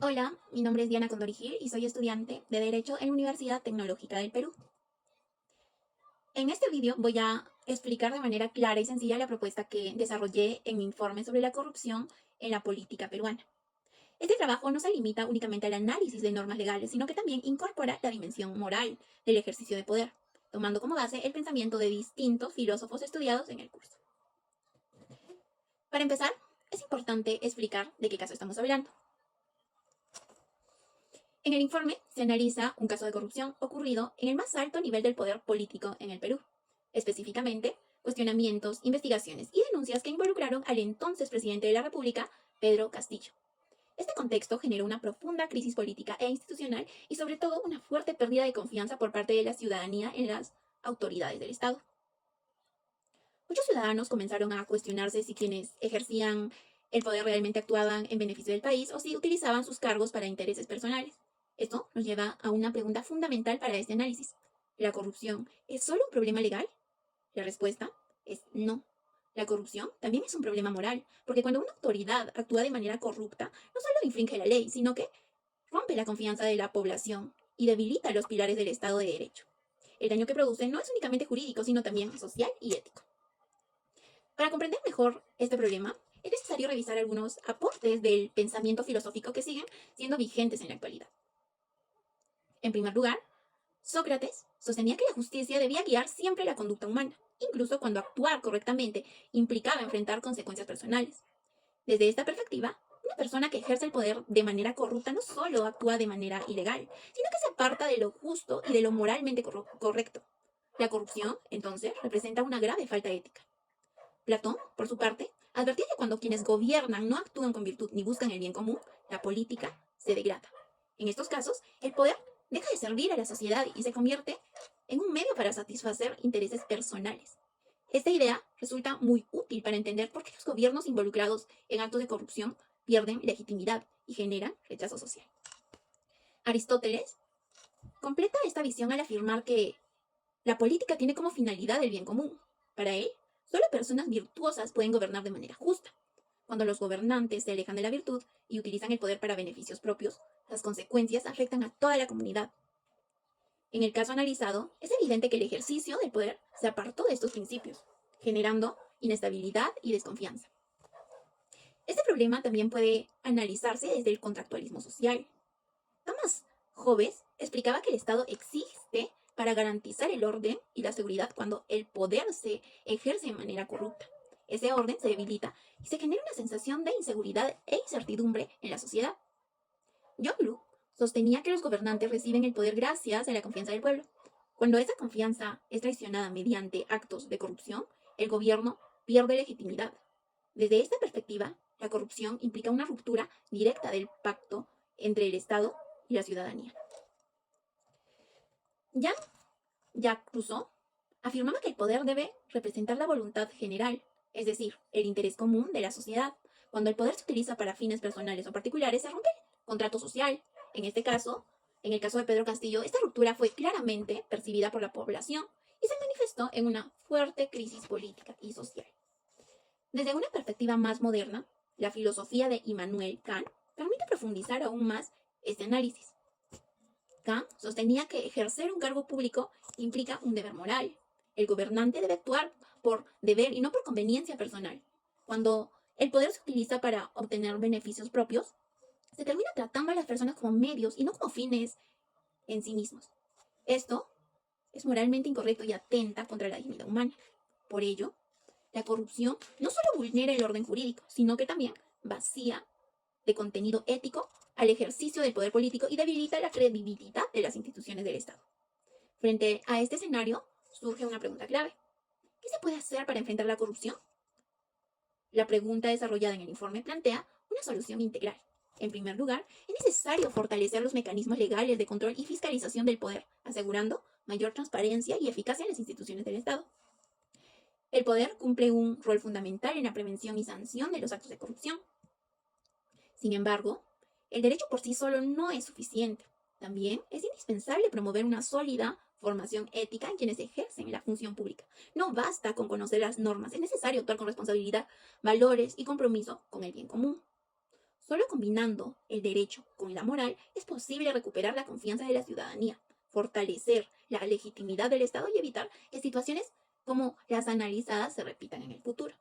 Hola, mi nombre es Diana Condorigil y soy estudiante de Derecho en la Universidad Tecnológica del Perú. En este vídeo voy a explicar de manera clara y sencilla la propuesta que desarrollé en mi informe sobre la corrupción en la política peruana. Este trabajo no se limita únicamente al análisis de normas legales, sino que también incorpora la dimensión moral del ejercicio de poder, tomando como base el pensamiento de distintos filósofos estudiados en el curso. Para empezar, es importante explicar de qué caso estamos hablando. En el informe se analiza un caso de corrupción ocurrido en el más alto nivel del poder político en el Perú, específicamente cuestionamientos, investigaciones y denuncias que involucraron al entonces presidente de la República, Pedro Castillo. Este contexto generó una profunda crisis política e institucional y sobre todo una fuerte pérdida de confianza por parte de la ciudadanía en las autoridades del Estado. Muchos ciudadanos comenzaron a cuestionarse si quienes ejercían el poder realmente actuaban en beneficio del país o si utilizaban sus cargos para intereses personales. Esto nos lleva a una pregunta fundamental para este análisis. ¿La corrupción es solo un problema legal? La respuesta es no. La corrupción también es un problema moral, porque cuando una autoridad actúa de manera corrupta, no solo infringe la ley, sino que rompe la confianza de la población y debilita los pilares del Estado de Derecho. El daño que produce no es únicamente jurídico, sino también social y ético. Para comprender mejor este problema, es necesario revisar algunos aportes del pensamiento filosófico que siguen siendo vigentes en la actualidad. En primer lugar, Sócrates sostenía que la justicia debía guiar siempre la conducta humana, incluso cuando actuar correctamente implicaba enfrentar consecuencias personales. Desde esta perspectiva, una persona que ejerce el poder de manera corrupta no solo actúa de manera ilegal, sino que se aparta de lo justo y de lo moralmente correcto. La corrupción, entonces, representa una grave falta ética. Platón, por su parte, advertía que cuando quienes gobiernan no actúan con virtud ni buscan el bien común, la política se degrada. En estos casos, el poder deja de servir a la sociedad y se convierte en un medio para satisfacer intereses personales. Esta idea resulta muy útil para entender por qué los gobiernos involucrados en actos de corrupción pierden legitimidad y generan rechazo social. Aristóteles completa esta visión al afirmar que la política tiene como finalidad el bien común. Para él, solo personas virtuosas pueden gobernar de manera justa. Cuando los gobernantes se alejan de la virtud y utilizan el poder para beneficios propios, las consecuencias afectan a toda la comunidad. En el caso analizado, es evidente que el ejercicio del poder se apartó de estos principios, generando inestabilidad y desconfianza. Este problema también puede analizarse desde el contractualismo social. Thomas Hobbes explicaba que el Estado existe para garantizar el orden y la seguridad cuando el poder se ejerce de manera corrupta. Ese orden se debilita y se genera una sensación de inseguridad e incertidumbre en la sociedad. John Locke sostenía que los gobernantes reciben el poder gracias a la confianza del pueblo. Cuando esa confianza es traicionada mediante actos de corrupción, el gobierno pierde legitimidad. Desde esta perspectiva, la corrupción implica una ruptura directa del pacto entre el Estado y la ciudadanía. Jacques Rousseau afirmaba que el poder debe representar la voluntad general, es decir, el interés común de la sociedad. Cuando el poder se utiliza para fines personales o particulares, se rompe el contrato social. En este caso, en el caso de Pedro Castillo, esta ruptura fue claramente percibida por la población y se manifestó en una fuerte crisis política y social. Desde una perspectiva más moderna, la filosofía de Immanuel Kant permite profundizar aún más este análisis. Kant sostenía que ejercer un cargo público implica un deber moral. El gobernante debe actuar por deber y no por conveniencia personal. Cuando el poder se utiliza para obtener beneficios propios, se termina tratando a las personas como medios y no como fines en sí mismos. Esto es moralmente incorrecto y atenta contra la dignidad humana. Por ello, la corrupción no solo vulnera el orden jurídico, sino que también vacía de contenido ético al ejercicio del poder político y debilita la credibilidad de las instituciones del Estado. Frente a este escenario, surge una pregunta clave. ¿Qué se puede hacer para enfrentar la corrupción? La pregunta desarrollada en el informe plantea una solución integral. En primer lugar, es necesario fortalecer los mecanismos legales de control y fiscalización del poder, asegurando mayor transparencia y eficacia en las instituciones del Estado. El poder cumple un rol fundamental en la prevención y sanción de los actos de corrupción. Sin embargo, el derecho por sí solo no es suficiente. También es indispensable promover una sólida formación ética en quienes ejercen la función pública. No basta con conocer las normas, es necesario actuar con responsabilidad, valores y compromiso con el bien común. Solo combinando el derecho con la moral es posible recuperar la confianza de la ciudadanía, fortalecer la legitimidad del Estado y evitar que situaciones como las analizadas se repitan en el futuro.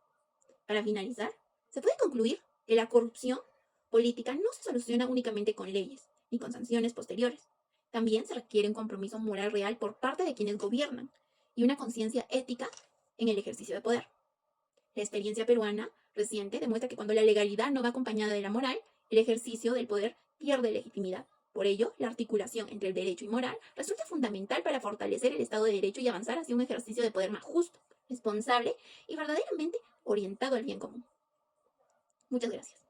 Para finalizar, se puede concluir que la corrupción política no se soluciona únicamente con leyes ni con sanciones posteriores. También se requiere un compromiso moral real por parte de quienes gobiernan y una conciencia ética en el ejercicio de poder. La experiencia peruana reciente demuestra que cuando la legalidad no va acompañada de la moral, el ejercicio del poder pierde legitimidad. Por ello, la articulación entre el derecho y moral resulta fundamental para fortalecer el Estado de Derecho y avanzar hacia un ejercicio de poder más justo, responsable y verdaderamente orientado al bien común. Muchas gracias.